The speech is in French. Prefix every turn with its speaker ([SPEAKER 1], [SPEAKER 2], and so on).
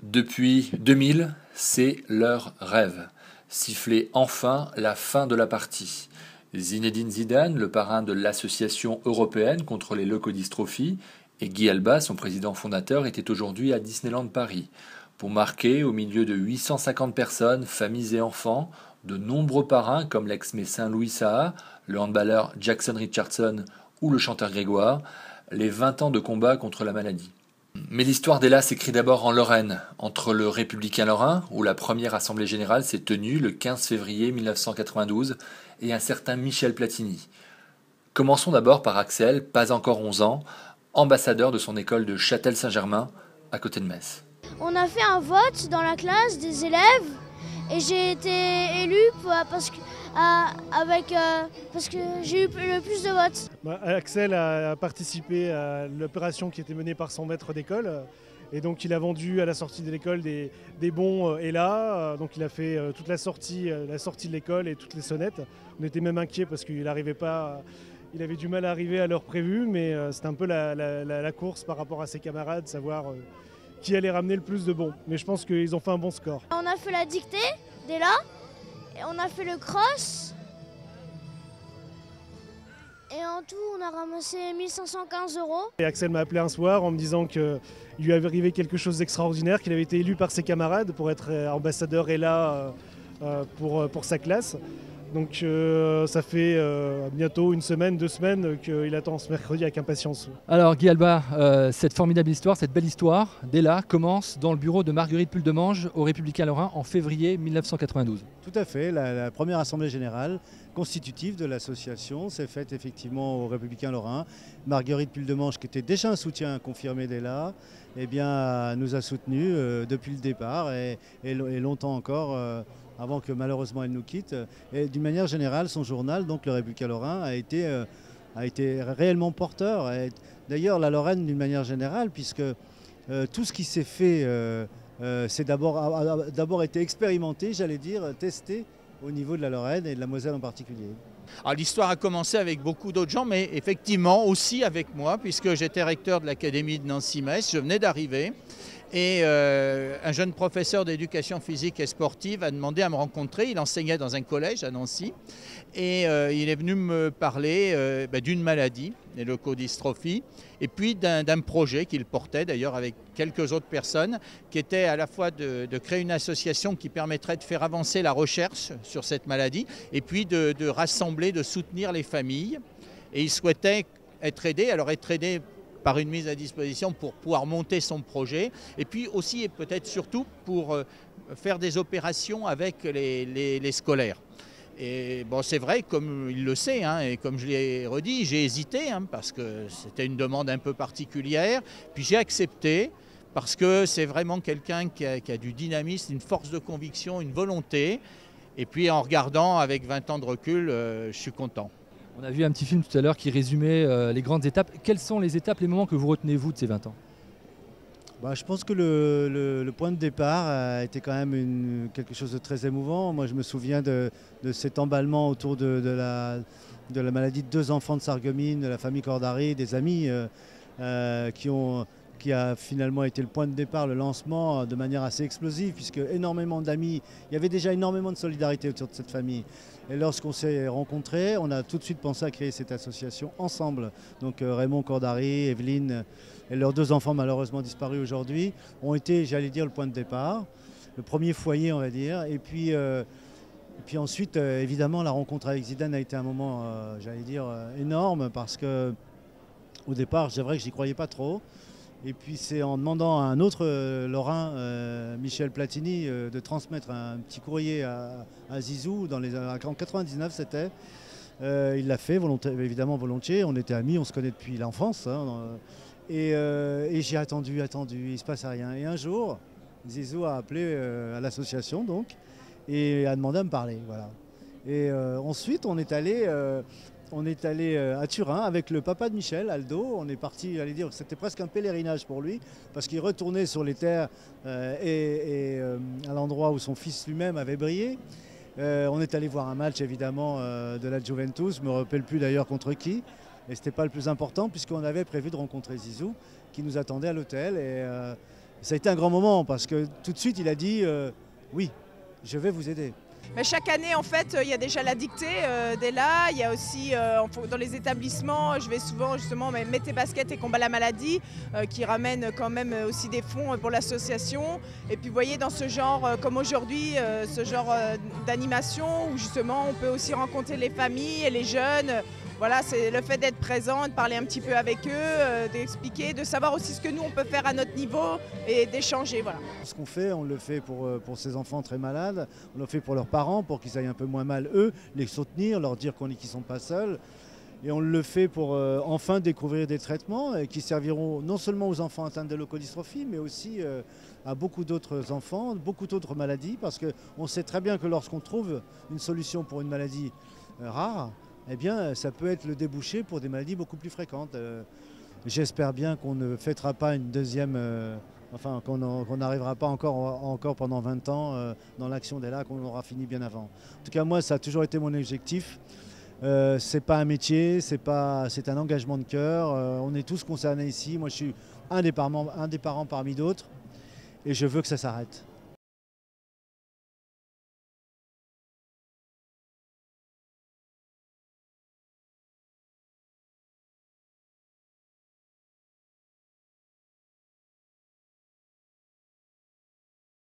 [SPEAKER 1] Depuis 2000, c'est leur rêve. Siffler enfin la fin de la partie. Zinedine Zidane, le parrain de l'Association européenne contre les leucodystrophies, et Guy Alba, son président fondateur, étaient aujourd'hui à Disneyland Paris pour marquer, au milieu de 850 personnes, familles et enfants, de nombreux parrains comme l'ex-médecin Louis Saha, le handballeur Jackson Richardson ou le chanteur Grégoire, les 20 ans de combat contre la maladie. Mais l'histoire d'Ella s'écrit d'abord en Lorraine, entre le Républicain lorrain, où la première assemblée générale s'est tenue le 15 février 1992, et un certain Michel Platini. Commençons d'abord par Axel, pas encore 11 ans, ambassadeur de son école de Châtel-Saint-Germain, à côté de Metz.
[SPEAKER 2] On a fait un vote dans la classe des élèves et j'ai été élue parce que j'ai eu le plus de votes.
[SPEAKER 3] Axel a participé à l'opération qui était menée par son maître d'école. Et donc il a vendu à la sortie de l'école des bons Ella. Donc il a fait toute la sortie de l'école et toutes les sonnettes. On était même inquiets parce qu'il n'arrivait pas... Il avait du mal à arriver à l'heure prévue, mais c'était un peu la course par rapport à ses camarades, savoir qui allait ramener le plus de bons. Mais je pense qu'ils ont fait un bon score.
[SPEAKER 2] On a fait la dictée d'Ella, et on a fait le cross, et en tout on a ramassé 1515 €.
[SPEAKER 3] Et Axel m'a appelé un soir en me disant qu'il lui avait arrivé quelque chose d'extraordinaire, qu'il avait été élu par ses camarades pour être ambassadeur Ella pour sa classe. Donc ça fait bientôt une semaine, 2 semaines qu'il attend ce mercredi avec impatience.
[SPEAKER 4] Alors Guy Alba, cette formidable histoire, cette belle histoire d'Ella commence dans le bureau de Marguerite Puldemange au Républicain lorrain en février 1992.
[SPEAKER 5] Tout à fait, la première assemblée générale constitutive de l'association s'est faite effectivement au Républicain lorrain. Marguerite Puldemange, qui était déjà un soutien confirmé d'Ella, eh bien, nous a soutenus depuis le départ et longtemps encore. Avant que malheureusement elle nous quitte. Et d'une manière générale, son journal, donc le Républicain lorrain, a été réellement porteur. D'ailleurs, la Lorraine, d'une manière générale, puisque tout ce qui s'est fait, c'est d'abord été expérimenté, j'allais dire, testé au niveau de la Lorraine et de la Moselle en particulier.
[SPEAKER 6] Alors l'histoire a commencé avec beaucoup d'autres gens, mais effectivement aussi avec moi, puisque j'étais recteur de l'Académie de Nancy-Metz, je venais d'arriver. Et un jeune professeur d'éducation physique et sportive a demandé à me rencontrer. Il enseignait dans un collège à Nancy. Et il est venu me parler d'une maladie, les leucodystrophies, et puis d'un projet qu'il portait d'ailleurs avec quelques autres personnes, qui était à la fois de créer une association qui permettrait de faire avancer la recherche sur cette maladie, et puis de rassembler, de soutenir les familles. Et il souhaitait être aidé. Alors être aidé par une mise à disposition pour pouvoir monter son projet, et puis aussi et peut-être surtout pour faire des opérations avec les scolaires. Et bon, c'est vrai, comme il le sait, hein, et comme je l'ai redit, j'ai hésité, hein, parce que c'était une demande un peu particulière, puis j'ai accepté, parce que c'est vraiment quelqu'un qui a du dynamisme, une force de conviction, une volonté, et puis en regardant avec 20 ans de recul, je suis content.
[SPEAKER 4] On a vu un petit film tout à l'heure qui résumait les grandes étapes. Quelles sont les étapes, les moments que vous retenez, vous, de ces 20 ans ?
[SPEAKER 5] Je pense que le point de départ a été quand même quelque chose de très émouvant. Moi, je me souviens de cet emballement autour de la maladie de 2 enfants de Sarreguemines, de la famille Cordari, des amis qui a finalement été le point de départ, le lancement de manière assez explosive, puisque énormément d'amis, il y avait déjà énormément de solidarité autour de cette famille. Et lorsqu'on s'est rencontrés, on a tout de suite pensé à créer cette association ensemble. Donc Raymond Cordari, Evelyne et leurs 2 enfants malheureusement disparus aujourd'hui ont été, j'allais dire, le point de départ, le premier foyer, on va dire. Et puis ensuite, évidemment, la rencontre avec Zidane a été un moment, j'allais dire, énorme, parce que au départ, c'est vrai que j'y croyais pas trop. Et puis c'est en demandant à un autre Lorrain, Michel Platini, de transmettre un petit courrier à Zizou, en 99 c'était. Il l'a fait évidemment volontiers, on était amis, on se connaît depuis l'enfance. Hein, et j'ai attendu, il ne se passe rien. Et un jour, Zizou a appelé à l'association donc, et a demandé à me parler. Voilà. Et ensuite on est allé à Turin avec le papa de Michel, Aldo. On est parti, j'allais dire, c'était presque un pèlerinage pour lui, parce qu'il retournait sur les terres à l'endroit où son fils lui-même avait brillé. On est allé voir un match évidemment de la Juventus, je ne me rappelle plus d'ailleurs contre qui, et ce n'était pas le plus important puisqu'on avait prévu de rencontrer Zizou qui nous attendait à l'hôtel. Et Ça a été un grand moment parce que tout de suite il a dit oui, je vais vous aider.
[SPEAKER 7] Mais chaque année, en fait, il y a déjà la dictée d'Ella. Il y a aussi, dans les établissements, je vais souvent justement mettre tes baskets et combat la maladie, qui ramène quand même aussi des fonds pour l'association. Et puis, vous voyez, dans ce genre, comme aujourd'hui, ce genre d'animation, où justement, on peut aussi rencontrer les familles et les jeunes. Voilà, c'est le fait d'être présent, de parler un petit peu avec eux, d'expliquer, de savoir aussi ce que nous, on peut faire à notre niveau et d'échanger. Voilà.
[SPEAKER 5] Ce qu'on fait, on le fait pour ces enfants très malades, on le fait pour leurs parents, pour qu'ils aillent un peu moins mal eux, les soutenir, leur dire qu'ils ne sont pas seuls. Et on le fait pour enfin découvrir des traitements qui serviront non seulement aux enfants atteints de leucodystrophie, mais aussi à beaucoup d'autres enfants, beaucoup d'autres maladies, parce qu'on sait très bien que lorsqu'on trouve une solution pour une maladie rare, eh bien, ça peut être le débouché pour des maladies beaucoup plus fréquentes. J'espère bien qu'on ne fêtera pas une deuxième, qu'on n'arrivera pas encore pendant 20 ans dans l'action d'Ella, qu'on aura fini bien avant. En tout cas, moi, ça a toujours été mon objectif. C'est pas un métier, c'est un engagement de cœur. On est tous concernés ici. Moi, je suis un des parents parmi d'autres et je veux que ça s'arrête.